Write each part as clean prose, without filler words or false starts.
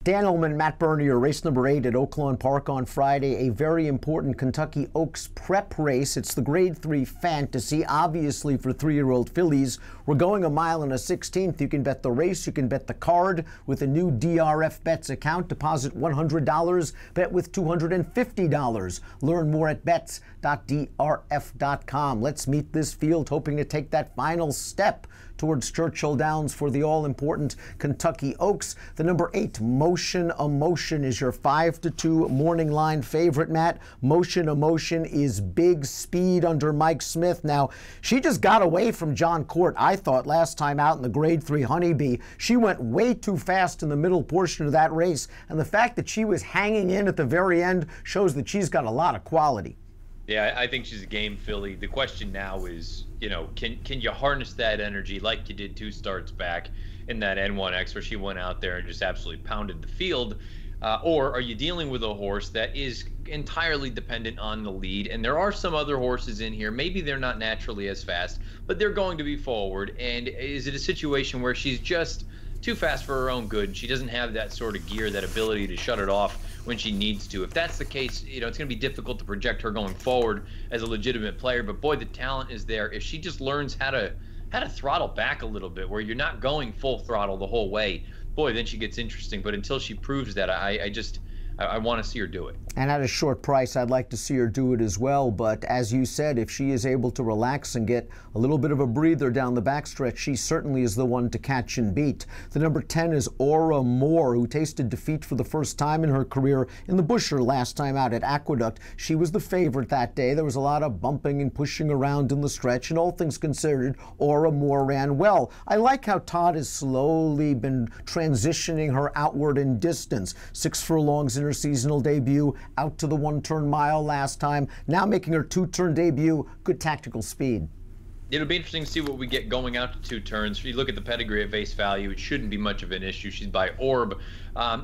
Dan Illman, Matt Bernier, race number 8 at Oaklawn Park on Friday, a very important Kentucky Oaks prep race. It's the Grade 3 Fantasy, obviously for 3-year-old fillies. We're going a mile and a 16th. You can bet the race, you can bet the card with a new DRF Bets account. Deposit $100, bet with $250. Learn more at bets.drf.com. Let's meet this field, hoping to take that final step towards Churchill Downs for the all-important Kentucky Oaks. The number 8, Motion Emotion, is your 5-2 morning line favorite, Matt. Motion Emotion is big speed under Mike Smith. Now, she just got away from John Court, I thought, last time out in the Grade 3 Honeybee. She went way too fast in the middle portion of that race, and the fact that she was hanging in at the very end shows that she's got a lot of quality. Yeah, I think she's a game filly. The question now is, can you harness that energy like you did 2 starts back in that N1X where she went out there and just absolutely pounded the field? Or are you dealing with a horse that is entirely dependent on the lead? And there are some other horses in here. Maybe they're not naturally as fast, but they're going to be forward. And is it a situation where she's just too fast for her own good? She doesn't have that sort of gear, that ability to shut it off when she needs to. If that's the case, it's going to be difficult to project her going forward as a legitimate player. But boy, the talent is there. If she just learns how to throttle back a little bit, where you're not going full throttle the whole way, boy, then she gets interesting. But until she proves that, I want to see her do it. And at a short price, I'd like to see her do it as well. But as you said, if she is able to relax and get a little bit of a breather down the backstretch, she certainly is the one to catch and beat. The number 10 is Aura Moore, who tasted defeat for the first time in her career in the Busher last time out at Aqueduct. She was the favorite that day. There was a lot of bumping and pushing around in the stretch, and all things considered, Aura Moore ran well. I like how Todd has slowly been transitioning her outward in distance. 6 furlongs in her seasonal debut, out to the 1-turn mile last time, now making her 2-turn debut. Good tactical speed. It'll be interesting to see what we get going out to 2 turns. If you look at the pedigree at face value, it shouldn't be much of an issue. She's by Orb.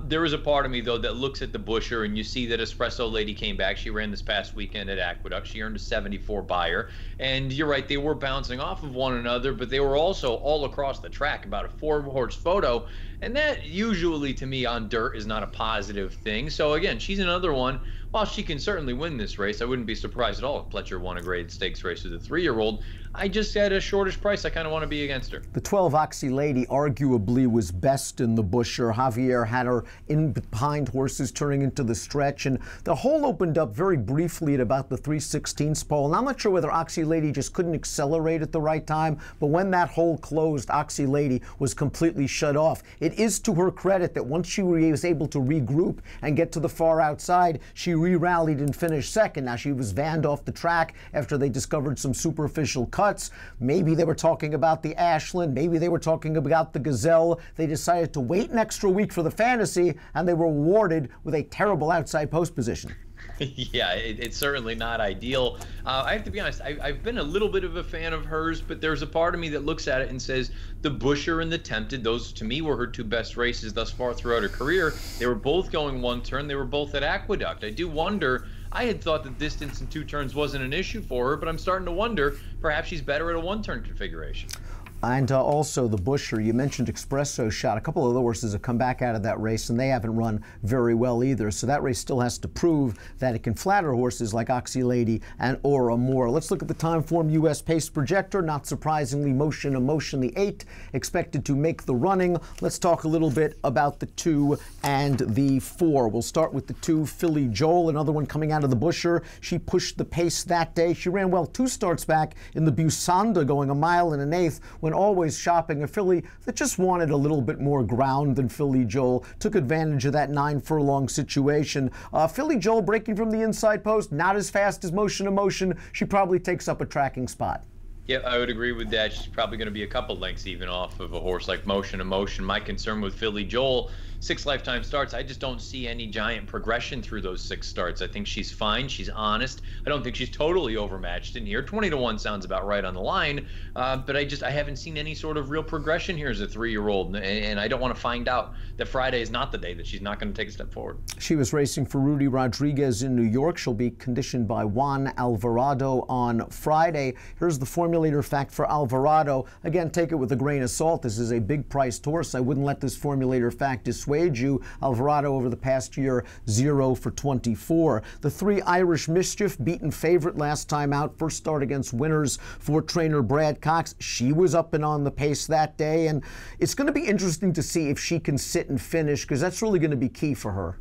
There is a part of me, though, that looks at the Busher, and you see that Espresso Lady came back. She ran this past weekend at Aqueduct. She earned a 74 buyer. And you're right, they were bouncing off of one another, but they were also all across the track, about a 4-horse photo. And that usually, to me, on dirt is not a positive thing. So, again, she's another one. While she can certainly win this race, I wouldn't be surprised at all if Pletcher won a graded stakes race with a 3-year-old. I just at a shortish price, I kind of want to be against her. The 12 Oxy Lady arguably was best in the Busher. Javier had her in behind horses turning into the stretch, and the hole opened up very briefly at about the 3/16 pole. And I'm not sure whether Oxy Lady just couldn't accelerate at the right time, but when that hole closed, Oxy Lady was completely shut off. It is to her credit that once she was able to regroup and get to the far outside, she re-rallied and finished second. Now, she was vanned off the track after they discovered some superficial cuts. Maybe they were talking about the Ashland. Maybe they were talking about the Gazelle. They decided to wait an extra week for the Fantasy, and they were rewarded with a terrible outside post position. Yeah, it's certainly not ideal. I have to be honest, I've been a little bit of a fan of hers, but there's a part of me that looks at it and says the Busher and the Tempted, those to me were her 2 best races thus far throughout her career. They were both going 1 turn. They were both at Aqueduct. I do wonder, I had thought that distance in 2 turns wasn't an issue for her, but I'm starting to wonder perhaps she's better at a 1-turn configuration. And also the Busher, you mentioned Espresso Shot. A couple of other horses have come back out of that race, and they haven't run very well either. So that race still has to prove that it can flatter horses like Oxy Lady and Aura Moore. Let's look at the Timeform U.S. Pace Projector. Not surprisingly, Motion Emotion, the 8, expected to make the running. Let's talk a little bit about the 2 and the 4. We'll start with the 2, Philly Joel, another one coming out of the Busher. She pushed the pace that day. She ran well 2 starts back in the Busanda, going a mile and an 1/8, when always shopping a filly that just wanted a little bit more ground than Philly Joel. Took advantage of that 9-furlong situation. Philly Joel breaking from the inside post, not as fast as Motion Emotion. She probably takes up a tracking spot. Yeah, I would agree with that. She's probably going to be a couple lengths even off of a horse like Motion Emotion. My concern with Philly Joel, 6 lifetime starts, I just don't see any giant progression through those 6 starts. I think she's fine. She's honest. I don't think she's totally overmatched in here. 20-1 sounds about right on the line, but I haven't seen any sort of real progression here as a 3-year-old, and I don't want to find out that Friday is not the day that she's not going to take a step forward. She was racing for Rudy Rodriguez in New York. She'll be conditioned by Juan Alvarado on Friday. Here's the formulator fact for Alvarado. Again, take it with a grain of salt. This is a big-priced horse. I wouldn't let this formulator fact dissuade persuade you. Alvarado over the past year, 0 for 24. The 3 Irish Mischief, beaten favorite last time out. First start against winners for trainer Brad Cox. She was up and on the pace that day, and it's going to be interesting to see if she can sit and finish, because that's really going to be key for her.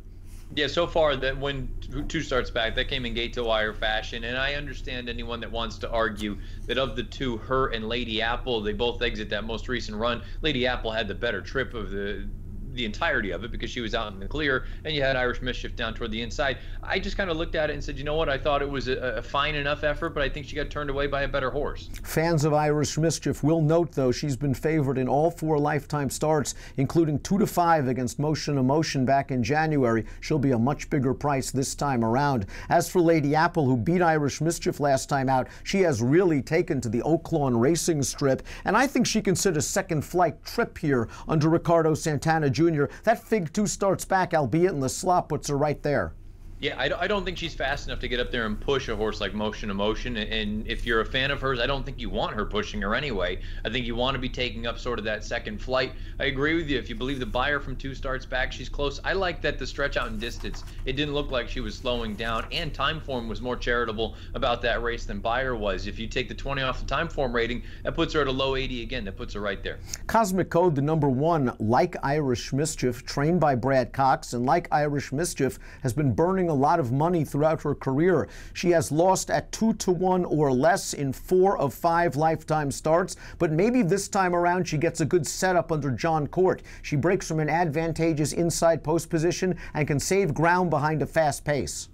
Yeah, so far that when 2 starts back, that came in gate-to-wire fashion, and I understand anyone that wants to argue that of the 2, her and Lady Apple, they both exit that most recent run. Lady Apple had the better trip of the entirety of it because she was out in the clear, and you had Irish Mischief down toward the inside. I just kind of looked at it and said, you know what, I thought it was a fine enough effort, but I think she got turned away by a better horse. Fans of Irish Mischief will note, though, she's been favored in all 4 lifetime starts, including 2-5 against Motion Emotion back in January. She'll be a much bigger price this time around. As for Lady Apple, who beat Irish Mischief last time out, she has really taken to the Oaklawn racing strip, and I think she can sit a second flight trip here under Ricardo Santana Jr. That fig 2 starts back, albeit in the slop, puts her right there. Yeah, I don't think she's fast enough to get up there and push a horse like Motion Emotion. And if you're a fan of hers, I don't think you want her pushing her anyway. I think you want to be taking up sort of that second flight. I agree with you. If you believe the buyer from 2 starts back, she's close. I like that the stretch out in distance, it didn't look like she was slowing down, and Timeform was more charitable about that race than buyer was. If you take the 20 off the Timeform rating, that puts her at a low 80 again. That puts her right there. Cosmic Code, the number 1, like Irish Mischief, trained by Brad Cox, and like Irish Mischief, has been burning a lot of money throughout her career. She has lost at 2-1 or less in 4 of 5 lifetime starts, but maybe this time around she gets a good setup under John Court. She breaks from an advantageous inside post position and can save ground behind a fast pace.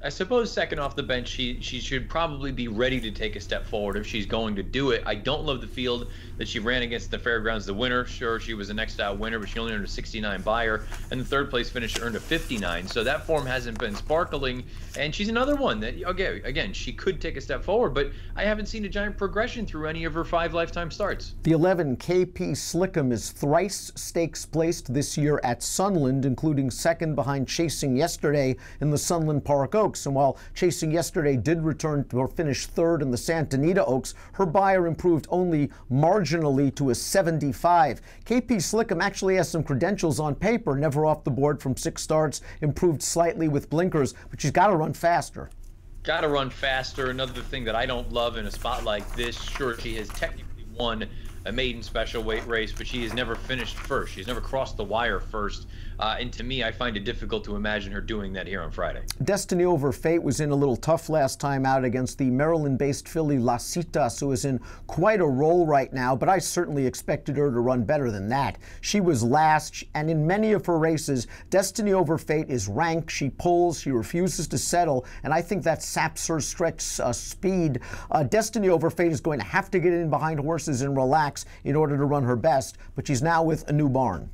I suppose second off the bench, she should probably be ready to take a step forward if she's going to do it. I don't love the field that she ran against the Fairgrounds, the winner. Sure, she was a next out winner, but she only earned a 69 buyer, and the 3rd place finisher earned a 59. So that form hasn't been sparkling, and she's another one that, okay, again, she could take a step forward, but I haven't seen a giant progression through any of her 5 lifetime starts. The 11 KP Slickum is thrice stakes placed this year at Sunland, including second behind Chasing Yesterday in the Sunland Park Oaks. And while Chasing Yesterday did return to or finish 3rd in the Santa Anita Oaks, her buyer improved only marginally to a 75. KP Slickum actually has some credentials on paper, never off the board from 6 starts, improved slightly with blinkers, but she's got to run faster. Got to run faster. Another thing that I don't love in a spot like this, sure, she has technically won a maiden special weight race, but she has never finished first. She's never crossed the wire first. And to me, I find it difficult to imagine her doing that here on Friday. Destiny Over Fate was in a little tough last time out against the Maryland-based filly La Citas, who is in quite a roll right now, but I certainly expected her to run better than that. She was last, and in many of her races, Destiny Over Fate is rank. She pulls, she refuses to settle, and I think that saps her stretch speed. Destiny Over Fate is going to have to get in behind horses and relax in order to run her best, but she's now with a new barn.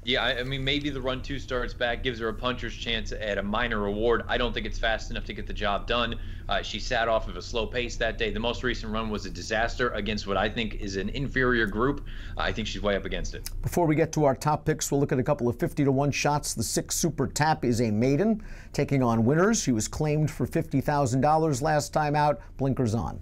Yeah, I mean, maybe the run 2 starts back gives her a puncher's chance at a minor reward. I don't think it's fast enough to get the job done. She sat off of a slow pace that day. The most recent run was a disaster against what I think is an inferior group. I think she's way up against it. Before we get to our top picks, we'll look at a couple of 50-1 shots. The 6 Super Tap is a maiden taking on winners. She was claimed for $50,000 last time out. Blinkers on.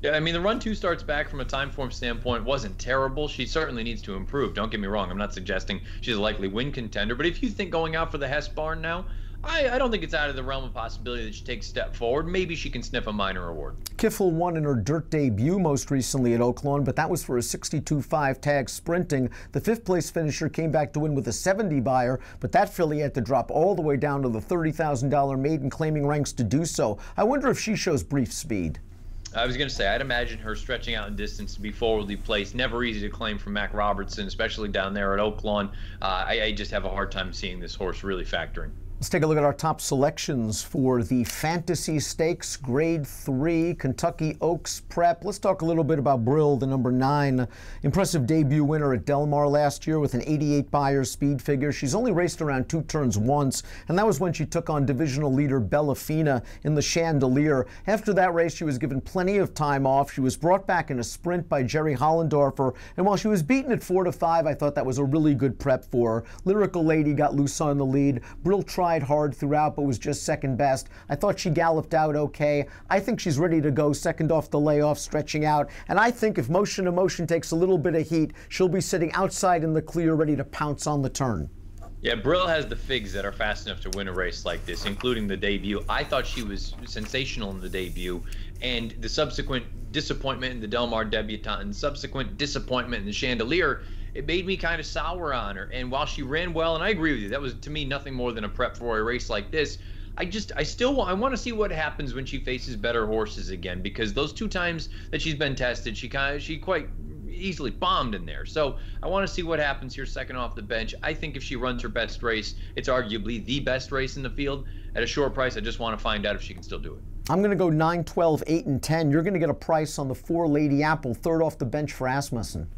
Yeah, I mean, the run 2 starts back from a time form standpoint wasn't terrible. She certainly needs to improve. Don't get me wrong. I'm not suggesting she's a likely win contender. But if you think going out for the Hess barn now, I don't think it's out of the realm of possibility that she takes a step forward. Maybe she can sniff a minor award. Kiffle won in her dirt debut most recently at Oaklawn, but that was for a 62.5 tag sprinting. The 5th place finisher came back to win with a 70 buyer, but that filly had to drop all the way down to the $30,000 maiden, claiming ranks to do so. I wonder if she shows brief speed. I was going to say, I'd imagine her stretching out in distance to be forwardly placed. Never easy to claim from Mac Robertson, especially down there at Oaklawn. I just have a hard time seeing this horse really factoring. Let's take a look at our top selections for the Fantasy Stakes Grade 3 Kentucky Oaks Prep. Let's talk a little bit about Brill, the number 9. Impressive debut winner at Del Mar last year with an 88 buyer speed figure. She's only raced around 2 turns once, and that was when she took on divisional leader Bellafina in the Chandelier. After that race, she was given plenty of time off. She was brought back in a sprint by Jerry Hollendorfer, and while she was beaten at 4-5, I thought that was a really good prep for her. Lyrical Lady got loose on the lead. Brill tried hard throughout, but was just second best. I thought she galloped out okay. I think she's ready to go second off the layoff, stretching out. And I think if Motion Emotion takes a little bit of heat, she'll be sitting outside in the clear, ready to pounce on the turn. Yeah, Brill has the figs that are fast enough to win a race like this, including the debut. I thought she was sensational in the debut, and the subsequent disappointment in the Del Mar debutante and subsequent disappointment in the Chandelier, it made me kind of sour on her. And while she ran well, and I agree with you, that was to me nothing more than a prep for a race like this. I want to see what happens when she faces better horses again, because those 2 times that she's been tested, she quite easily bombed in there. So I want to see what happens here second off the bench. I think if she runs her best race, it's arguably the best race in the field at a short price. I just want to find out if she can still do it. I'm going to go 9, 12, 8, and 10. You're going to get a price on the 4 Lady Apple, third off the bench for Asmussen.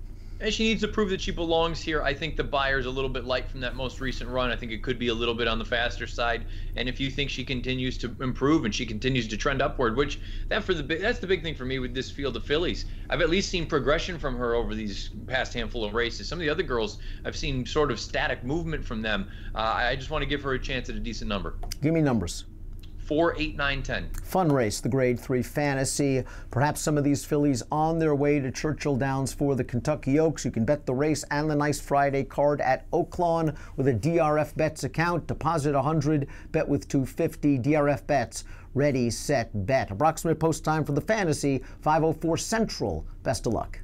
And she needs to prove that she belongs here. I think the Beyer's a little bit light from that most recent run. I think it could be a little bit on the faster side. And if you think she continues to improve and she continues to trend upward, which that's the big thing for me with this field of fillies. I've at least seen progression from her over these past handful of races. Some of the other girls, I've seen sort of static movement from them. I just want to give her a chance at a decent number. Give me numbers. 4, 8, 9, 10. Fun race, the Grade 3 Fantasy. Perhaps some of these fillies on their way to Churchill Downs for the Kentucky Oaks. You can bet the race and the nice Friday card at Oaklawn with a DRF Bets account. Deposit 100, bet with 250. DRF Bets, ready, set, bet. Approximate post time for the Fantasy, 5:04 Central. Best of luck.